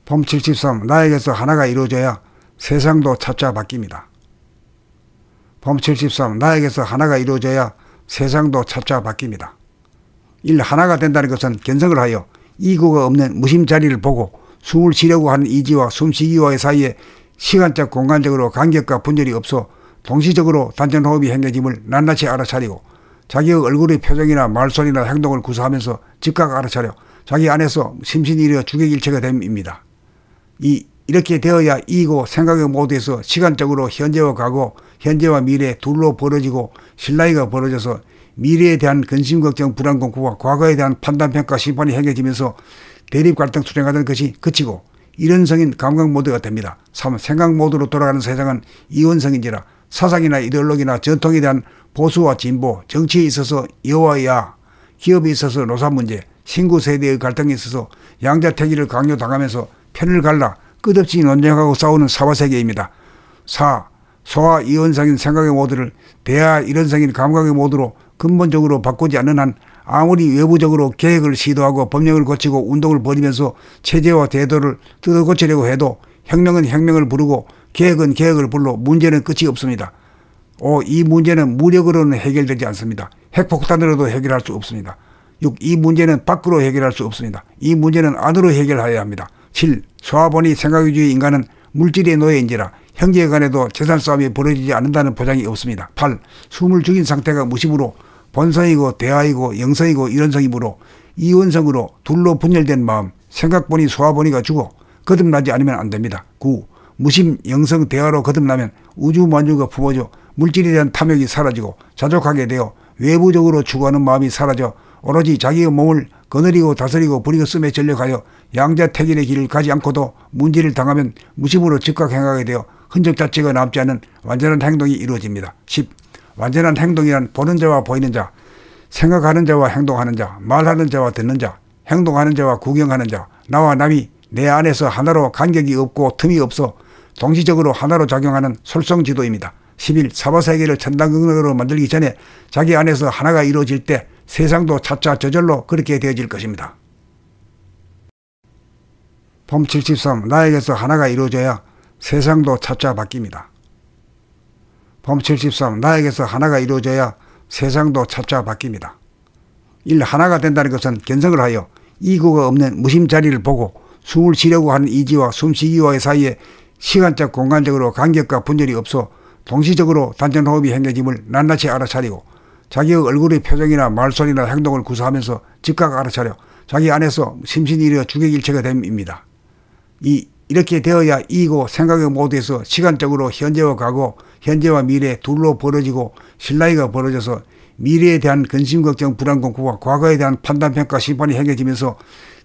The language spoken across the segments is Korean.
봄 73 나에게서 하나가 이루어져야 세상도 차차 바뀝니다. 봄 73 나에게서 하나가 이루어져야 세상도 차차 바뀝니다. 1. 하나가 된다는 것은 견성을 하여 이구가 없는 무심자리를 보고 숨을 쉬려고 하는 이지와 숨쉬기와의 사이에 시간적 공간적으로 간격과 분열이 없어 동시적으로 단전호흡이 행해짐을 낱낱이 알아차리고 자기의 얼굴의 표정이나 말소리나 행동을 구사하면서 즉각 알아차려 자기 안에서 심신이 이르어 주객일체가 됨입니다. 이렇게 되어야 이고 생각의 모두에서 시간적으로 현재와 과거, 현재와 미래 둘로 벌어지고 실라이가 벌어져서 미래에 대한 근심, 걱정, 불안, 공포와 과거에 대한 판단, 평가, 심판이 행해지면서 대립, 갈등, 투쟁하던 것이 그치고 이론성인 감각 모드가 됩니다. 3. 생각 모드로 돌아가는 세상은 이원성인지라 사상이나 이데올로기나 전통에 대한 보수와 진보, 정치에 있어서 여와 야, 기업에 있어서 노사 문제, 신구 세대의 갈등에 있어서 양자택일을 강요당하면서 편을 갈라 끝없이 논쟁하고 싸우는 사화세계입니다. 4. 소화 이원성인 생각의 모드를 대하 이론성인 감각의 모드로 근본적으로 바꾸지 않는 한 아무리 외부적으로 계획을 시도하고 법령을 고치고 운동을 벌이면서 체제와 제도를 뜯어고치려고 해도 혁명은 혁명을 부르고 계획은 계획을 불러 문제는 끝이 없습니다. 5. 이 문제는 무력으로는 해결되지 않습니다. 핵폭탄으로도 해결할 수 없습니다. 6. 이 문제는 밖으로 해결할 수 없습니다. 이 문제는 안으로 해결해야 합니다. 7. 소화본이 생각주의 인간은 물질의 노예인지라 형제 간에도 재산 싸움이 벌어지지 않는다는 보장이 없습니다. 8. 숨을 죽인 상태가 무심으로 본성이고 대하이고 영성이고 이론성이므로 이원성으로 둘로 분열된 마음 생각본이 소화본이가 죽어 거듭나지 않으면 안됩니다. 9. 무심 영성 대하로 거듭나면 우주만주가 품어져 물질에 대한 탐욕이 사라지고 자족하게 되어 외부적으로 추구하는 마음이 사라져 오로지 자기의 몸을 거느리고 다스리고 부리고 쓰며 전력하여 양자택일의 길을 가지 않고도 문제를 당하면 무심으로 즉각 행하게 되어 흔적 자체가 남지 않은 완전한 행동이 이루어집니다. 10. 완전한 행동이란 보는 자와 보이는 자, 생각하는 자와 행동하는 자, 말하는 자와 듣는 자, 행동하는 자와 구경하는 자, 나와 남이 내 안에서 하나로 간격이 없고 틈이 없어 동시적으로 하나로 작용하는 솔성지도입니다. 11. 사바세계를 천당극락으로 만들기 전에 자기 안에서 하나가 이루어질 때 세상도 차차 저절로 그렇게 되어질 것입니다. 봄 73 나에게서 하나가 이루어져야 세상도 차차 바뀝니다. 봄 73 나에게서 하나가 이루어져야 세상도 차차 바뀝니다. 1. 하나가 된다는 것은 견성을 하여 이구가 없는 무심자리를 보고 숨을 쉬려고 하는 이지와 숨쉬기와의 사이에 시간적 공간적으로 간격과 분열이 없어 동시적으로 단전호흡이 행해짐을 낱낱이 알아차리고 자기의 얼굴의 표정이나 말소리나 행동을 구사하면서 즉각 알아차려 자기 안에서 심신이 이르어 주객일체가 됨입니다. 이렇게 되어야 이고 생각의 모두에서 시간적으로 현재와 과거, 현재와 미래 둘로 벌어지고 실라이가 벌어져서 미래에 대한 근심, 걱정, 불안, 공포와 과거에 대한 판단, 평가, 심판이 행해지면서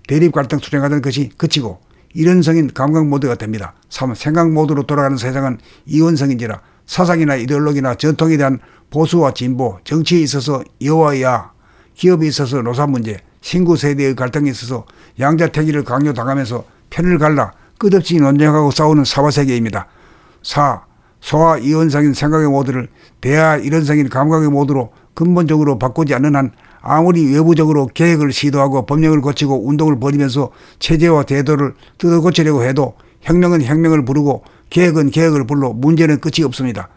대립, 갈등, 투쟁하던 것이 그치고 이론성인 감각 모드가 됩니다. 3. 생각 모드로 돌아가는 세상은 이원성인지라 사상이나 이데올로기나 전통에 대한 보수와 진보, 정치에 있어서 여와 야, 기업에 있어서 노사 문제, 신구 세대의 갈등에 있어서 양자택일을 강요당하면서 편을 갈라 끝없이 논쟁하고 싸우는 사화세계입니다. 4. 소화 이원성인 생각의 모드를 대하 이론성인 감각의 모드로 근본적으로 바꾸지 않는 한 아무리 외부적으로 계획을 시도하고 법령을 고치고 운동을 벌이면서 체제와 제도를 뜯어고치려고 해도 혁명은 혁명을 부르고 계획은 계획을 불러 문제는 끝이 없습니다.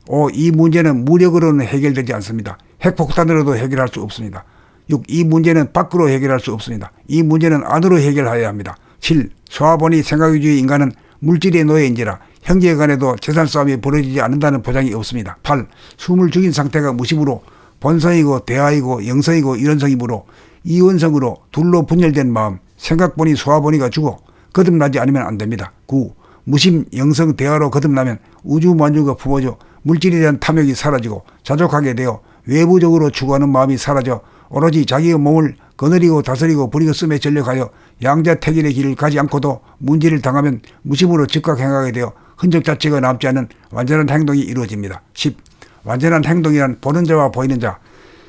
5. 이 문제는 무력으로는 해결되지 않습니다. 핵폭탄으로도 해결할 수 없습니다. 6. 이 문제는 밖으로 해결할 수 없습니다. 이 문제는 안으로 해결해야 합니다. 7. 소화본이 생각주의 인간은 물질의 노예인지라 형제 간에도 재산 싸움이 벌어지지 않는다는 보장이 없습니다. 8. 숨을 죽인 상태가 무심으로 본성이고 대하이고 영성이고 이론성이므로 이원성으로 둘로 분열된 마음 생각본이 소화본이가 죽어 거듭나지 않으면 안됩니다. 9. 무심 영성 대하로 거듭나면 우주만주가 품어져 물질에 대한 탐욕이 사라지고 자족하게 되어 외부적으로 추구하는 마음이 사라져 오로지 자기의 몸을 거느리고 다스리고 부리고 쓰며 전력하여 양자택일의 길을 가지 않고도 문제를 당하면 무심으로 즉각 행하게 되어 흔적 자체가 남지 않은 완전한 행동이 이루어집니다. 10. 완전한 행동이란 보는 자와 보이는 자,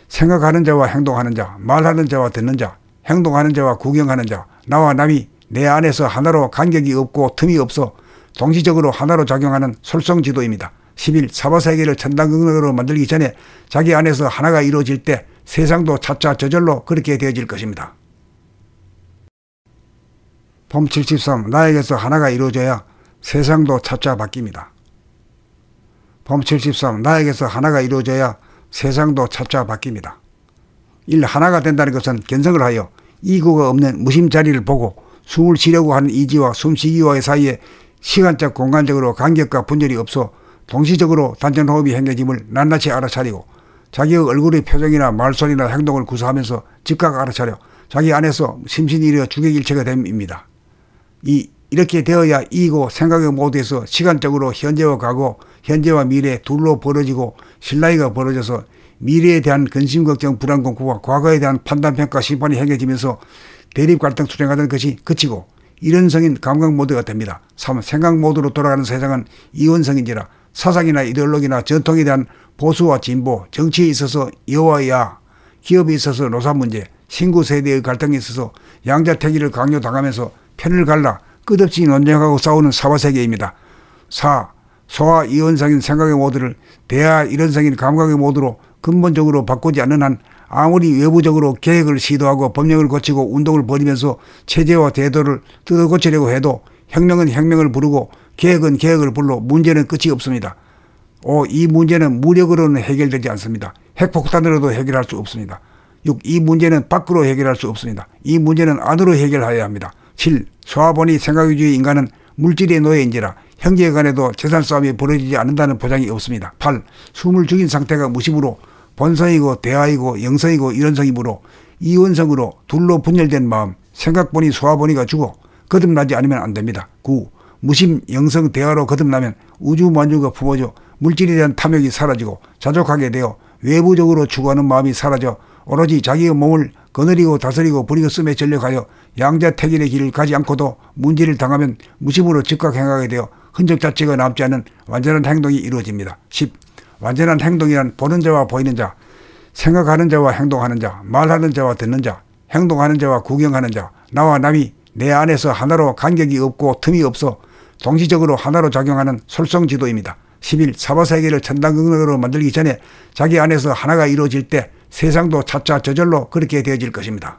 생각하는 자와 행동하는 자, 말하는 자와 듣는 자, 행동하는 자와 구경하는 자, 나와 남이 내 안에서 하나로 간격이 없고 틈이 없어 동시적으로 하나로 작용하는 솔성지도입니다. 11. 사바세계를 천당극락으로 만들기 전에 자기 안에서 하나가 이루어질 때 세상도 차차 저절로 그렇게 되어질 것입니다. 봄 73 나에게서 하나가 이루어져야 세상도 차차 바뀝니다. 봄 73 나에게서 하나가 이루어져야 세상도 차차 바뀝니다. 1. 하나가 된다는 것은 견성을 하여 이구가 없는 무심자리를 보고 숨을 쉬려고 하는 이지와 숨쉬기와의 사이에 시간적 공간적으로 간격과 분열이 없어 동시적으로 단전호흡이 행해짐을 낱낱이 알아차리고 자기의 얼굴의 표정이나 말소리나 행동을 구사하면서 즉각 알아차려 자기 안에서 심신이 이르어 주객일체가 됨입니다. 이렇게 되어야 이고 생각의 모두에서 시간적으로 현재와 과거, 현재와 미래 둘로 벌어지고 실라이가 벌어져서 미래에 대한 근심, 걱정, 불안, 공포와 과거에 대한 판단, 평가, 심판이 행해지면서 대립, 갈등, 투쟁하던 것이 그치고 이런성인 감각 모드가 됩니다. 3. 생각 모드로 돌아가는 세상은 이원성인지라 사상이나 이데올로기나 전통에 대한 보수와 진보, 정치에 있어서 여와 야, 기업에 있어서 노사 문제, 신구 세대의 갈등에 있어서 양자택일을 강요당하면서 편을 갈라 끝없이 논쟁하고 싸우는 사화세계입니다. 4. 소화 이원성인 생각의 모드를 대하 이론성인 감각의 모드로 근본적으로 바꾸지 않는 한 아무리 외부적으로 계획을 시도하고 법령을 고치고 운동을 벌이면서 체제와 제도를 뜯어고치려고 해도 혁명은 혁명을 부르고 계획은 계획을 불러 문제는 끝이 없습니다. 5. 이 문제는 무력으로는 해결되지 않습니다. 핵폭탄으로도 해결할 수 없습니다. 6. 이 문제는 밖으로 해결할 수 없습니다. 이 문제는 안으로 해결해야 합니다. 7. 소화본이 생각위주의 인간은 물질의 노예인지라 형제 간에도 재산 싸움이 벌어지지 않는다는 보장이 없습니다. 8. 숨을 죽인 상태가 무심으로 본성이고 대하이고 영성이고 이론성이므로 이원성으로 둘로 분열된 마음 생각본이 소화본이가 죽어 거듭나지 않으면 안됩니다. 9. 무심 영성 대하로 거듭나면 우주만유가 품어져 물질에 대한 탐욕이 사라지고 자족하게 되어 외부적으로 추구하는 마음이 사라져 오로지 자기의 몸을 거느리고 다스리고 부리고 쓰며 전력하여 양자택일의 길을 가지 않고도 문제를 당하면 무심으로 즉각 행하게 되어 흔적 자체가 남지 않은 완전한 행동이 이루어집니다. 10. 완전한 행동이란 보는 자와 보이는 자, 생각하는 자와 행동하는 자, 말하는 자와 듣는 자, 행동하는 자와 구경하는 자, 나와 남이 내 안에서 하나로 간격이 없고 틈이 없어 동시적으로 하나로 작용하는 솔성지도입니다. 11. 사바세계를 천당극락으로 만들기 전에 자기 안에서 하나가 이루어질 때 세상도 차차 저절로 그렇게 되어질 것입니다.